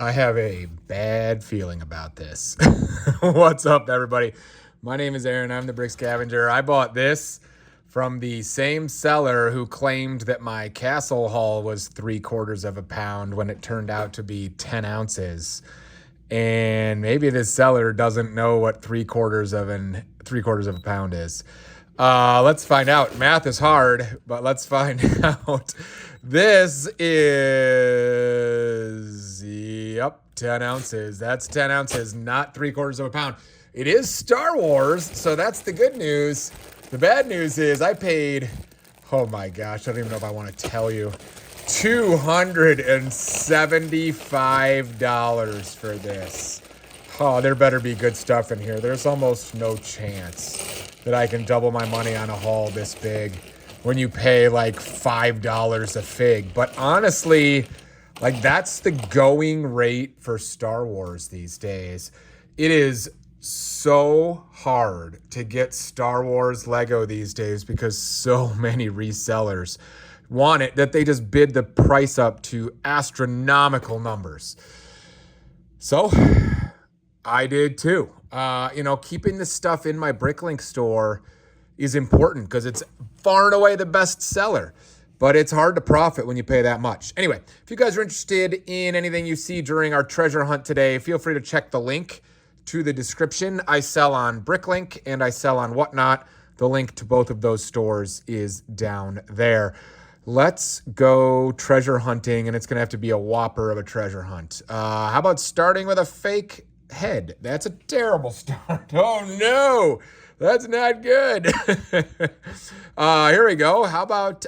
I have a bad feeling about this. What's up, everybody? My name is Aaron. I'm the Brick Scavenger. I bought this from the same seller who claimed that my castle haul was 3/4 of a pound when it turned out to be 10 ounces. And maybe this seller doesn't know what 3/4 of a pound is. Let's find out. Math is hard, but let's find out. This is, yep, 10 ounces. That's 10 ounces, not 3/4 of a pound. It is Star Wars, so that's the good news. The bad news is I paid, oh my gosh, I don't even know if I want to tell you, $275 for this. Oh, there better be good stuff in here. There's almost no chance that I can double my money on a haul this big when you pay like $5 a fig. But honestly, like that's the going rate for Star Wars these days. It is so hard to get Star Wars Lego these days because so many resellers want it that they just bid the price up to astronomical numbers. So I did too. Keeping this stuff in my Bricklink store is important because it's far and away the best seller, but it's hard to profit when you pay that much. Anyway, if you guys are interested in anything you see during our treasure hunt today, feel free to check the link to the description. I sell on Bricklink and I sell on Whatnot. The link to both of those stores is down there. Let's go treasure hunting, and it's going to have to be a whopper of a treasure hunt. How about starting with a fake head? That's a terrible start. Oh, no. That's not good. Here we go. How about,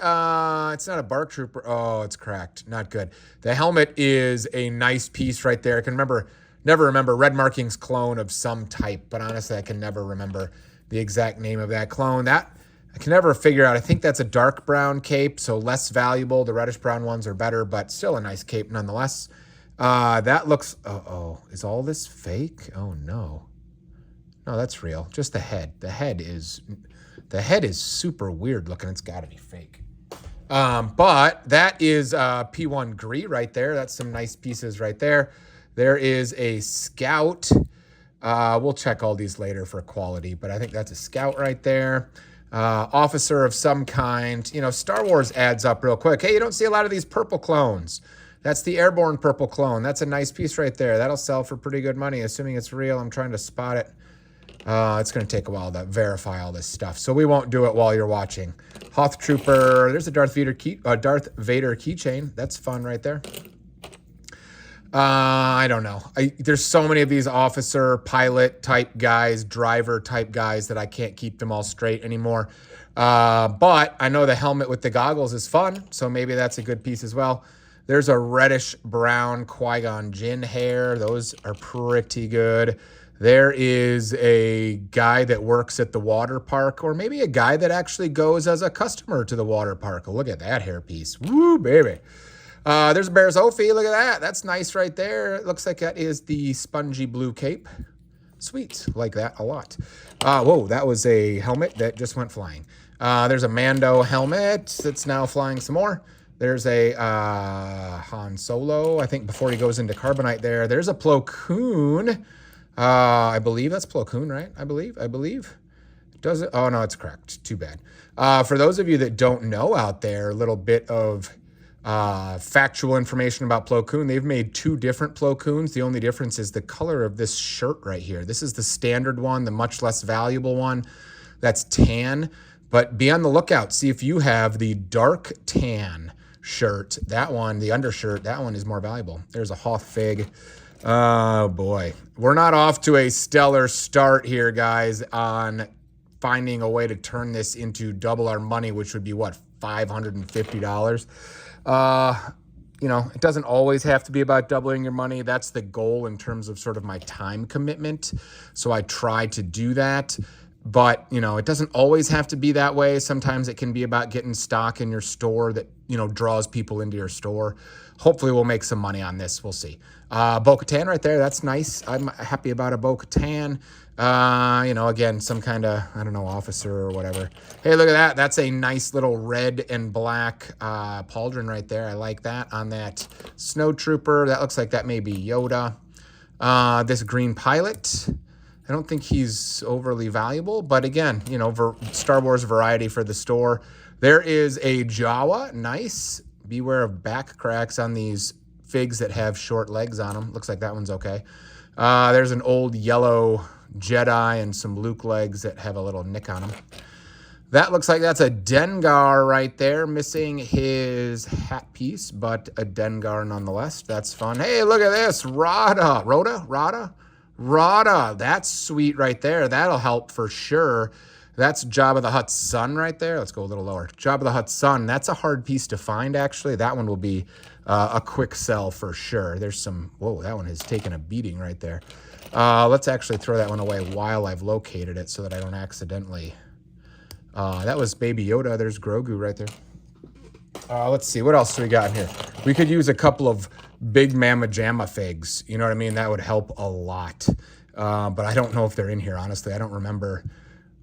it's not a bark trooper. Oh, it's cracked. Not good. The helmet is a nice piece right there. I can never remember red markings clone of some type, but honestly, I can never remember the exact name of that clone. That I can never figure out. I think that's a dark brown cape, so less valuable. The reddish brown ones are better, but still a nice cape nonetheless. That looks, is all this fake? Oh no. No, that's real. Just the head. The head is super weird looking. It's gotta be fake. But that is P1 Gree right there. That's some nice pieces right there. There is a Scout. We'll check all these later for quality, but I think that's a Scout right there. Officer of some kind. Star Wars adds up real quick. Hey, you don't see a lot of these purple clones. That's the airborne purple clone. That's a nice piece right there. That'll sell for pretty good money, assuming it's real. I'm trying to spot it. It's going to take a while to verify all this stuff, so we won't do it while you're watching. Hoth Trooper. There's a Darth Vader keychain. That's fun right there. I don't know. There's so many of these officer, pilot type guys, driver type guys that I can't keep them all straight anymore. But I know the helmet with the goggles is fun, so maybe that's a good piece as well. There's a reddish brown Qui-Gon Jinn hair. Those are pretty good. There is a guy that works at the water park, or maybe a guy that actually goes as a customer to the water park. Oh, look at that hairpiece. Woo, baby. There's a Bear's Ophi. Look at that. That's nice right there. It looks like that is the spongy blue cape. Sweet. Like that a lot. Whoa, that was a helmet that just went flying. There's a Mando helmet that's now flying some more. There's a Han Solo, I think, before he goes into Carbonite there. There's a Plo Koon. I believe that's Plo Koon, right? I believe. Does it? Oh, no, it's cracked. Too bad. For those of you that don't know out there, a little bit of factual information about Plo Koon. They've made two different Plo Koons. The only difference is the color of this shirt right here. This is the standard one, the much less valuable one. That's tan. But be on the lookout. See if you have the dark tan shirt. That one, the undershirt, that one is more valuable. There's a Hoth Fig. Oh, boy. We're not off to a stellar start here, guys, on finding a way to turn this into double our money, which would be, what, $550? It doesn't always have to be about doubling your money. That's the goal in terms of sort of my time commitment. So I try to do that. But, it doesn't always have to be that way. Sometimes it can be about getting stock in your store that, draws people into your store. Hopefully we'll make some money on this. We'll see. Bo-Katan right there. That's nice. I'm happy about a Bo-Katan. You know, again, some kind of, I don't know, officer or whatever. Hey, look at that. That's a nice little red and black pauldron right there. I like that on that snow trooper. That looks like that may be Yoda. This green pilot, I don't think he's overly valuable, but again, you know, Star Wars variety for the store. There is a Jawa, nice. Beware of back cracks on these figs that have short legs on them. Looks like that one's okay. There's an old yellow Jedi and some Luke legs that have a little nick on them. That looks like that's a Dengar right there, missing his hat piece, but a Dengar nonetheless. That's fun. Hey, look at this, Rhoda. That's sweet right there. That'll help for sure. That's Jabba the Hutt's son right there. Let's go a little lower. Jabba the Hutt's son. That's a hard piece to find, actually. That one will be a quick sell for sure. There's some, whoa, that one has taken a beating right there. Let's actually throw that one away while I've located it so that I don't accidentally. That was Baby Yoda. There's Grogu right there. Let's see. What else do we got in here? We could use a couple of big Mama Jamma figs. You know what I mean? That would help a lot. But I don't know if they're in here, honestly. I don't remember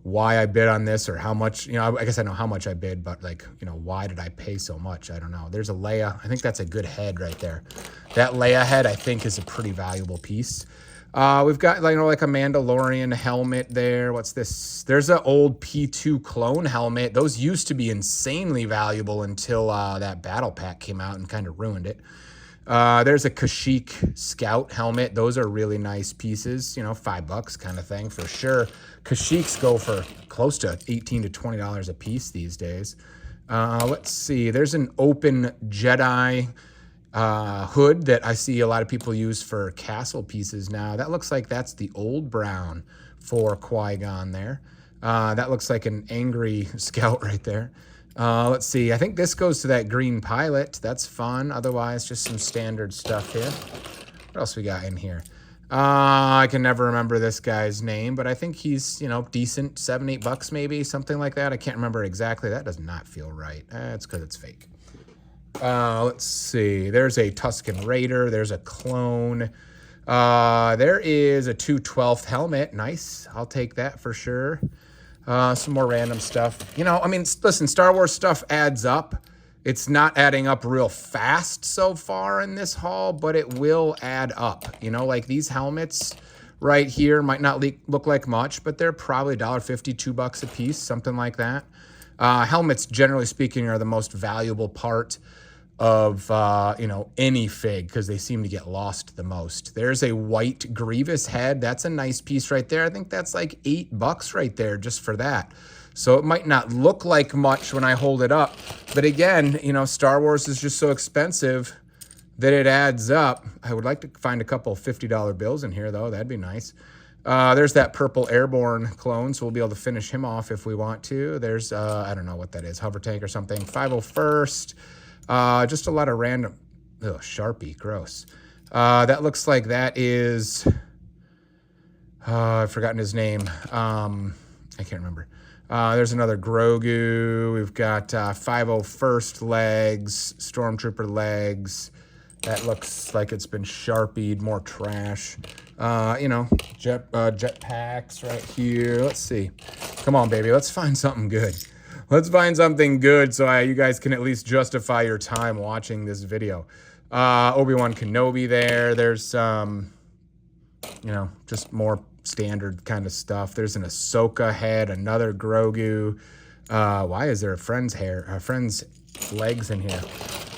why I bid on this or how much. You know, I guess I know how much I bid, but like, you know, why did I pay so much? I don't know. There's a Leia. I think that's a good head right there. That Leia head, I think, is a pretty valuable piece. We've got, you know, like a Mandalorian helmet there. What's this? There's an old P2 clone helmet. Those used to be insanely valuable until that battle pack came out and kind of ruined it. There's a Kashyyyk Scout helmet. Those are really nice pieces, you know, $5 kind of thing for sure. Kashyyks go for close to $18 to $20 a piece these days. Let's see. There's an open Jedi hood that I see a lot of people use for castle pieces now. That looks like that's the old brown for Qui-Gon there. That looks like an angry scout right there. Let's see. I think this goes to that green pilot. That's fun. Otherwise, just some standard stuff here. What else we got in here? I can never remember this guy's name, but I think he's, you know, decent. $7, $8 maybe, something like that. I can't remember exactly. That does not feel right. It's because it's fake. Let's see. There's a Tusken Raider. There's a clone. There is a 212th helmet. Nice. I'll take that for sure. Some more random stuff. You know, I mean, listen, Star Wars stuff adds up. It's not adding up real fast so far in this haul, but it will add up. You know, like these helmets right here might not look like much, but they're probably $1.50, $2 a piece, something like that. Helmets, generally speaking, are the most valuable part of, you know, any fig because they seem to get lost the most. There's a white Grievous head. That's a nice piece right there. I think that's like $8 right there just for that. So it might not look like much when I hold it up. But again, you know, Star Wars is just so expensive that it adds up. I would like to find a couple $50 bills in here, though. That'd be nice. There's that purple airborne clone, so we'll be able to finish him off if we want to. There's, I don't know what that is, hover tank or something. 501st. Just a lot of random, Sharpie, gross. That looks like that is, I've forgotten his name. I can't remember. There's another Grogu. We've got 501st legs, Stormtrooper legs. That looks like it's been Sharpied, more trash. You know, jet packs right here. Let's see. Come on, baby. Let's find something good. Let's find something good so you guys can at least justify your time watching this video. Obi-Wan Kenobi there. There's, you know, just more standard kind of stuff. There's an Ahsoka head, another Grogu. Why is there a friend's legs in here?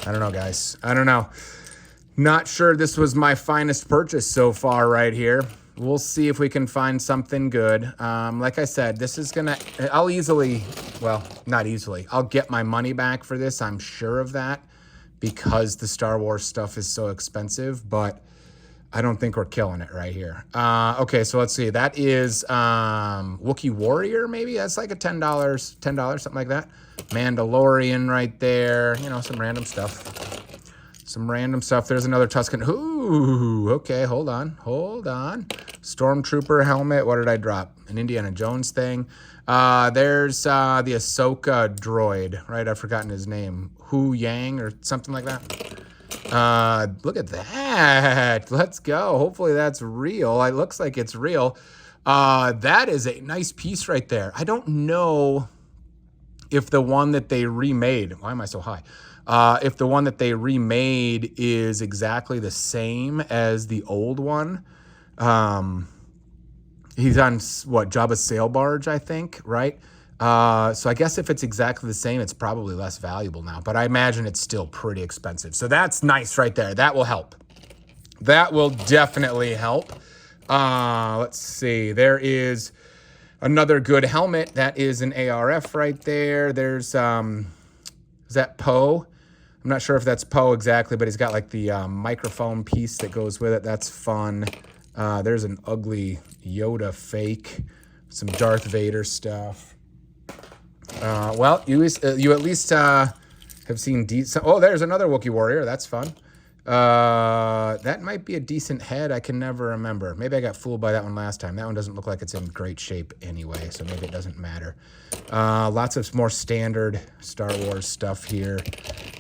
I don't know, guys. I don't know. Not sure this was my finest purchase so far right here. We'll see if we can find something good. Like I said, this is gonna, I'll easily, well, not easily. I'll get my money back for this. I'm sure of that because the Star Wars stuff is so expensive, but I don't think we're killing it right here. Okay, so let's see. That is Wookiee Warrior, maybe? That's like a $10, something like that. Mandalorian right there. You know, some random stuff. Some random stuff. There's another Tusken. Ooh, okay, hold on. Stormtrooper helmet. What did I drop? An Indiana Jones thing. There's the Ahsoka droid, right? I've forgotten his name. Hu Yang or something like that. Look at that. Let's go. Hopefully that's real. It looks like it's real. That is a nice piece right there. I don't know if the one that they remade, why am I so high? If the one that they remade is exactly the same as the old one. He's on, what, Jabba's sail barge, I think, right? So I guess if it's exactly the same, it's probably less valuable now. But I imagine it's still pretty expensive. So that's nice right there. That will help. That will definitely help. Let's see. There is another good helmet. That is an ARF right there. There's, is that Poe? I'm not sure if that's Poe exactly, but he's got like the microphone piece that goes with it. That's fun. There's an ugly Yoda fake. Some Darth Vader stuff. Well, you at least have seen decent. Oh, there's another Wookiee warrior. That's fun. That might be a decent head. I can never remember. Maybe I got fooled by that one last time. That one doesn't look like it's in great shape anyway, so maybe it doesn't matter. Lots of more standard Star Wars stuff here.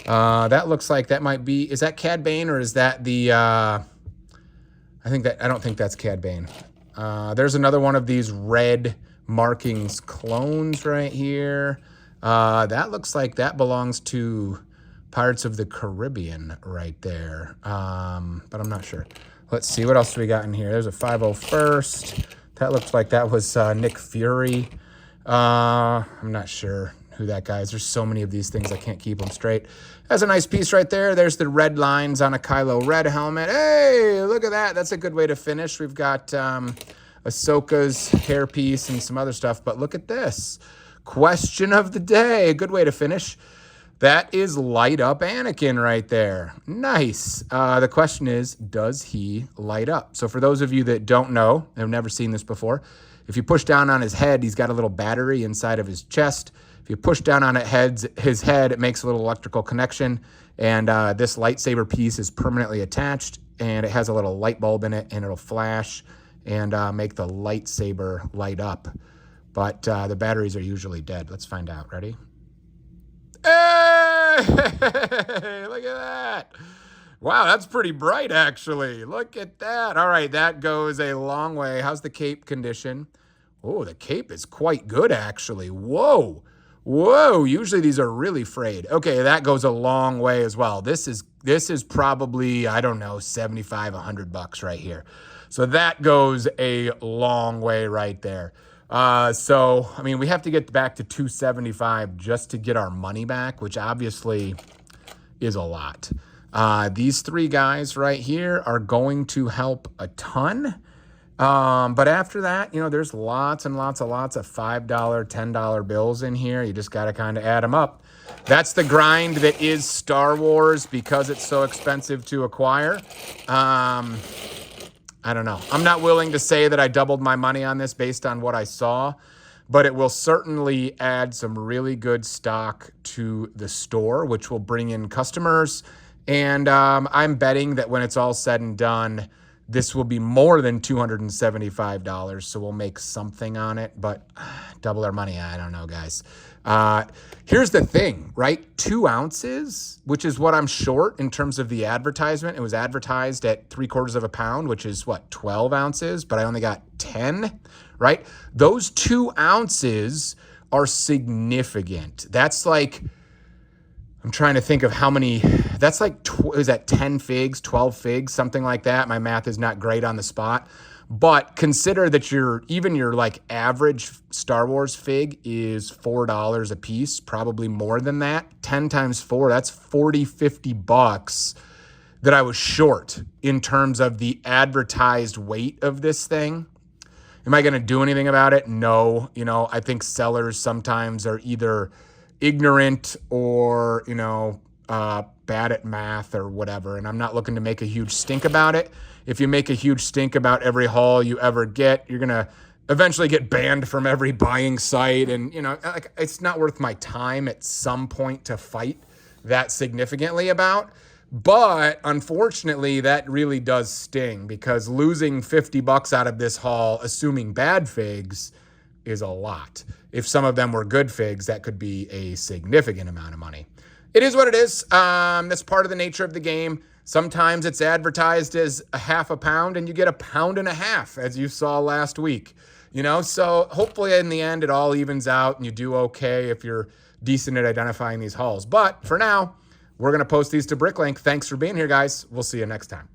That looks like that might be, is that Cad Bane or is that the, I don't think that's Cad Bane. There's another one of these red markings clones right here. That looks like that belongs to Pirates of the Caribbean right there. But I'm not sure. Let's see, what else do we got in here? There's a 501st. That looks like that was Nick Fury. I'm not sure who that guy is. There's so many of these things I can't keep them straight. That's a nice piece right there. There's the red lines on a Kylo Red helmet. Hey, look at that. That's a good way to finish. We've got Ahsoka's hairpiece and some other stuff. But look at this. Question of the day. A good way to finish. That is light up Anakin right there. Nice. The question is, does he light up? So for those of you that don't know, have never seen this before, if you push down on his head, he's got a little battery inside of his chest. If you push down on his head, it makes a little electrical connection. And this lightsaber piece is permanently attached, and it has a little light bulb in it, and it'll flash and make the lightsaber light up. But the batteries are usually dead. Let's find out. Ready? Hey, look at that. Wow, that's pretty bright, actually. Look at that. All right, that goes a long way. How's the cape condition? Oh, the cape is quite good, actually. Whoa. Whoa, usually these are really frayed. Okay, that goes a long way as well. This is probably, I don't know, 75, $100 right here. So that goes a long way right there. So, I mean, we have to get back to 275 just to get our money back, which obviously is a lot. These three guys right here are going to help a ton. But after that, there's lots and lots of $5, $10 bills in here. You just got to kind of add them up. That's the grind that is Star Wars because it's so expensive to acquire. I don't know. I'm not willing to say that I doubled my money on this based on what I saw, but it will certainly add some really good stock to the store, which will bring in customers. And I'm betting that when it's all said and done, this will be more than $275, so we'll make something on it, but double our money, I don't know, guys. Here's the thing, right? 2 ounces, which is what I'm short in terms of the advertisement. It was advertised at 3/4 of a pound, which is what, 12 ounces, but I only got 10, right? Those 2 ounces are significant. That's like, I'm trying to think of how many, that's like, is that 10 figs, 12 figs, something like that? My math is not great on the spot. But consider that your like average Star Wars fig is $4 a piece, probably more than that. 10 times 4, that's 40, $50 that I was short in terms of the advertised weight of this thing. Am I going to do anything about it? No. I think sellers sometimes are either ignorant or, bad at math or whatever. And I'm not looking to make a huge stink about it. If you make a huge stink about every haul you ever get, you're going to eventually get banned from every buying site. And, it's not worth my time at some point to fight that significantly about. But unfortunately, that really does sting because losing $50 out of this haul, assuming bad figs, is a lot. If some of them were good figs, that could be a significant amount of money. It is what it is. That's part of the nature of the game. Sometimes it's advertised as a half a pound and you get a pound and a half, as you saw last week. You know, so hopefully in the end it all evens out and you do okay if you're decent at identifying these hauls. But for now, we're going to post these to Bricklink. Thanks for being here, guys. We'll see you next time.